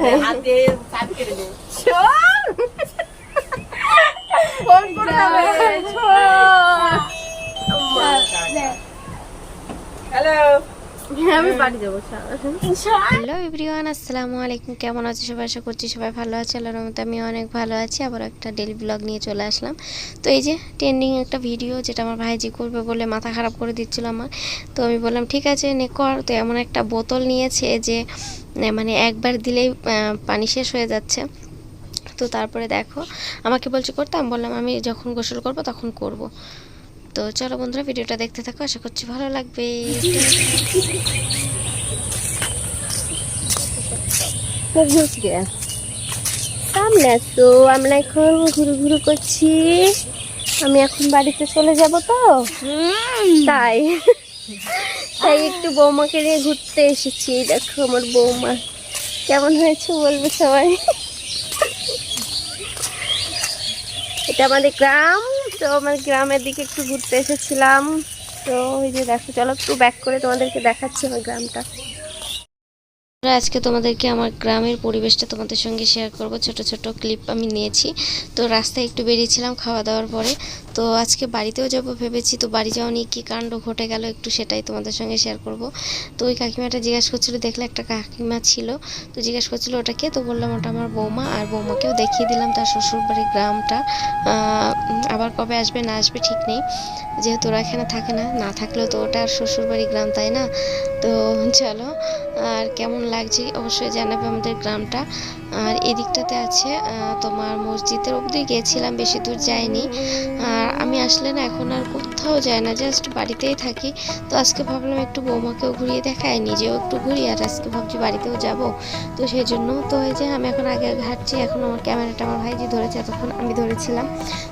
Hello everyone, আসসালামু আলাইকুম। কেমন আছো সবাই? আশা করছি সবাই ভালো আছে। আল্লাহর রহমতে আমি অনেক ভালো আছি। আবার একটা ডেইলি ব্লগ নিয়ে চলে আসলাম। তো এই যে ট্রেন্ডিং একটা ভিডিও, যেটা আমার ভাইজি করবে বলে মাথা খারাপ করে দিচ্ছিল আমার। তো আমি বললাম ঠিক আছে নে কর। তো এমন একটা বোতল নিয়েছে যে মানে একবার দিলেই পানি শেষ হয়ে যাচ্ছে। তো তারপরে দেখো আমাকে বলছে করতে, আমি বললাম আমি যখন গোসল করব তখন করব। তো চলো বন্ধুরা, ভিডিওটা দেখতে থাকো, আশা করছি ভালো লাগবে। সামনে আসো, আমরা এখন ঘুরু ঘুরু করছি। আমি এখন বাড়িতে চলে যাব, তো তাই তাই একটু বৌমাকে নিয়ে ঘুরতে এসেছি। দেখো আমার বৌমা কেমন হয়েছে বলবে সবাই। এটা আমাদের গ্রাম, তো আমার গ্রামের দিকে একটু ঘুরতে এসেছিলাম। তো ওই যে দেখো, চলো একটু ব্যাক করে তোমাদেরকে দেখাচ্ছি আমার গ্রামটা। আজকে তোমাদেরকে আমার গ্রামের পরিবেশটা তোমাদের সঙ্গে শেয়ার করব। ছোট ছোট ক্লিপ আমি নিয়েছি। তো রাস্তায় একটু বেরিয়েছিলাম খাওয়া দাওয়ার পরে। তো আজকে বাড়িতেও যাব ভেবেছি। তো বাড়ি যাওয়া নিয়ে কী কাণ্ড ঘটে গেল একটু সেটাই তোমাদের সঙ্গে শেয়ার করব। তো ওই কাকিমাটা জিজ্ঞাসা করছিল, দেখলে একটা কাকিমা ছিল, তো জিজ্ঞাসা করছিল ওটা কে। তো বললাম ওটা আমার বৌমা। আর বৌমাকেও দেখিয়ে দিলাম তার শ্বশুরবাড়ির গ্রামটা। আবার কবে আসবে না আসবে ঠিক নেই, যেহেতু ওরা এখানে থাকে না, না থাকলেও তো ওটা আর শ্বশুরবাড়ি গ্রাম, তাই না? তো চলো, আর কেমন লাগছে অবশ্যই জানাবে আমাদের গ্রামটা। আর এদিকটাতে আছে তোমার মসজিদের অবধি গিয়েছিলাম, বেশি দূর যাইনি। আর আমি আসলে না এখন আর কোথাও যাই না, জাস্ট বাড়িতেই থাকি। তো আজকে ভাবলাম একটু বৌমাকেও ঘুরিয়ে দেখাই, নিজেও একটু ঘুরি, আর আজকে ভাবছি বাড়িতেও যাব। তো সেই জন্য তো এই যে আমি এখন আগে আগে হাঁটছি। এখন আমার ক্যামেরাটা আমার ভাইজি ধরেছে, তখন আমি ধরেছিলাম।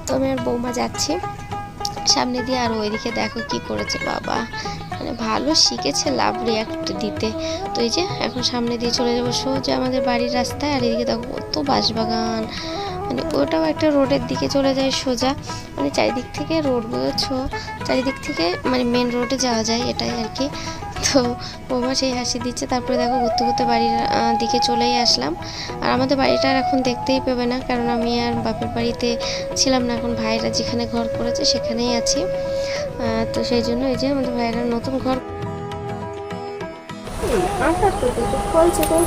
তো আমি আর বৌমা যাচ্ছি সামনে দিয়ে। আর ওইদিকে দেখো কি করেছে বাবা, মানে ভালো শিখেছে লাভ রিয়াক্ট দিতে। তো এই যে এখন সামনে দিয়ে চলে যাবো সোজা আমাদের বাড়ির রাস্তায়। আর এদিকে দেখো কত বাঁশবাগান, মানে ওটাও একটা রোডের দিকে চলে যায় সোজা। মানে চারিদিক থেকে রোড, বুঝেছো, চারিদিক থেকে মানে মেন রোডে যাওয়া যায়, এটাই আর কি। তো বৌমা সেই হাসি দিচ্ছে। তারপরে দেখো ঘুরতে ঘুরতে বাড়ির দিকে চলেই আসলাম। আর আমাদের বাড়িটা আর এখন দেখতেই পাবে না, কারণ আমি আর বাপের বাড়িতে ছিলাম না, এখন ভাইরা যেখানে ঘর করেছে সেখানেই আছি। তো সেই জন্য এই যে আমাদের ভাইয়েরা নতুন ঘর বলছে। তো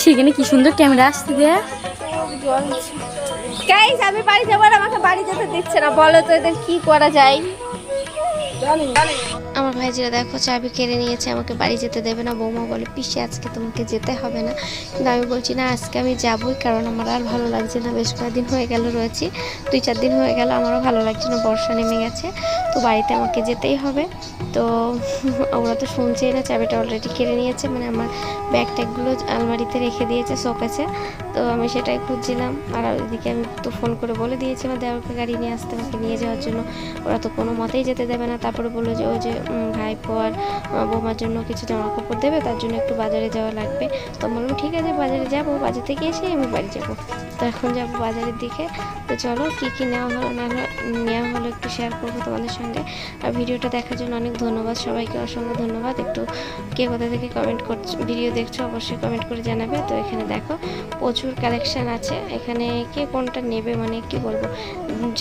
সেখানে কি সুন্দর ক্যামেরা আসছে দে। গাইস আমি বাড়ি যাবার, আমাকে বাড়ি যেতে দিচ্ছে না, বলো তো এদের কি করা যায়। আমার ভাইজিরা দেখো চাবি কেড়ে নিয়েছে, আমাকে বাড়ি যেতে দেবে না। বৌমা বলে পিসি আজকে তোমাকে যেতে হবে না, কিন্তু আমি বলছি না আজকে আমি যাবই, কারণ আমার আর ভালো লাগছে না। বেশ কয়েকদিন হয়ে গেল রয়েছি, 2-4 দিন হয়ে গেল, আমারও ভালো লাগছে না, বর্ষা নেমে গেছে। তো বাড়িতে আমাকে যেতেই হবে। তো ওরা তো শুনছেই না, চাবিটা অলরেডি কেড়ে নিয়েছে, মানে আমার ব্যাগ ট্যাগগুলো আলমারিতে রেখে দিয়েছে শোকেসে। তো আমি সেটাই খুঁজছিলাম। আর ওইদিকে আমি তো ফোন করে বলে দিয়েছি আমার দেওরকে গাড়ি নিয়ে আসতে, আমাকে নিয়ে যাওয়ার জন্য। ওরা তো কোনো মতেই যেতে দেবে না। তারপরে বললো যে ওই যে ভাইপো আর বৌমার জন্য কিছু জামা কাপড় দেবে, তার জন্য একটু বাজারে যাওয়া লাগবে। তো বললাম ঠিক আছে বাজারে যাবো, বাজার থেকে এসেই আমি বাড়ি যাবো। তো এখন যাবো বাজারের দিকে। তো চলো কী কী নেওয়া হলো না নেওয়া হলো একটু শেয়ার করবো তোমাদের সঙ্গে। আর ভিডিওটা দেখার জন্য অনেক ধন্যবাদ সবাইকে, অসংখ্য ধন্যবাদ। একটু কে কোথা থেকে কমেন্ট করছো, ভিডিও দেখছো অবশ্যই কমেন্ট করে জানাবে। তো এখানে দেখো প্রচুর কালেকশান আছে, এখানে কে কোনটা নেবে, মানে কি বলবো,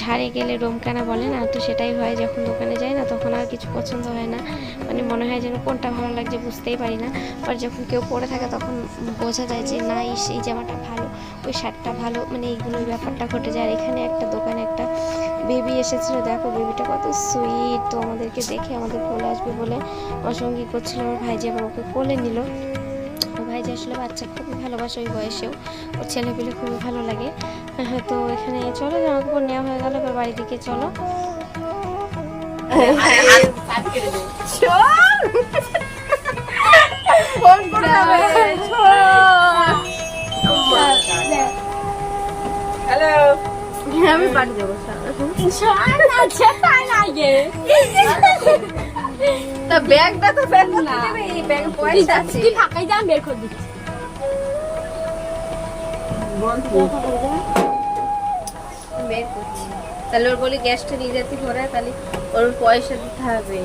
ঝাড়ে গেলে রোমকানা বলে না, তো সেটাই হয়। যখন দোকানে যাই না তখন আর কিছু পছন্দ হয় না, মানে মনে হয় যেন কোনটা ভালো লাগছে বুঝতেই পারি না। আর যখন কেউ পরে থাকে তখন বোঝা যায় যে না এই জামাটা ভালো, ওই শার্টটা ভালো, মানে এইগুলোর ব্যাপারটা ঘটে যায়। আর এখানে একটা দোকানে একটা বেবি এসেছিলো, দেখো বেবিটা কত সুইট। তো আমাদেরকে দেখে আমাদের কোলে আসবে বলে অসঙ্গী করছিল, আমার ভাইজি আবার ওকে কোলে নিল। ভাইজি আসলে বাচ্চা খুবই ভালোবাসে, ওই বয়সেও ওর ছেলে পেলে খুবই ভালো লাগে। তো এখানে চলো জামা কাপড় নেওয়া হয়ে গেল, এবার বাড়ি দিকে চলো। আমি বাড়ি যাবো। তা ব্যাগটা তো বের করতে দেবে, এই ব্যাগে পয়সা আছে। তুই ফাঁকাই যা, আমি বের করে দিচ্ছি। বের করছি। তাহলে ওর বলি গ্যাসটা নিয়ে যেতে ঘরে, তাহলে ওর পয়সা দিতে হবে।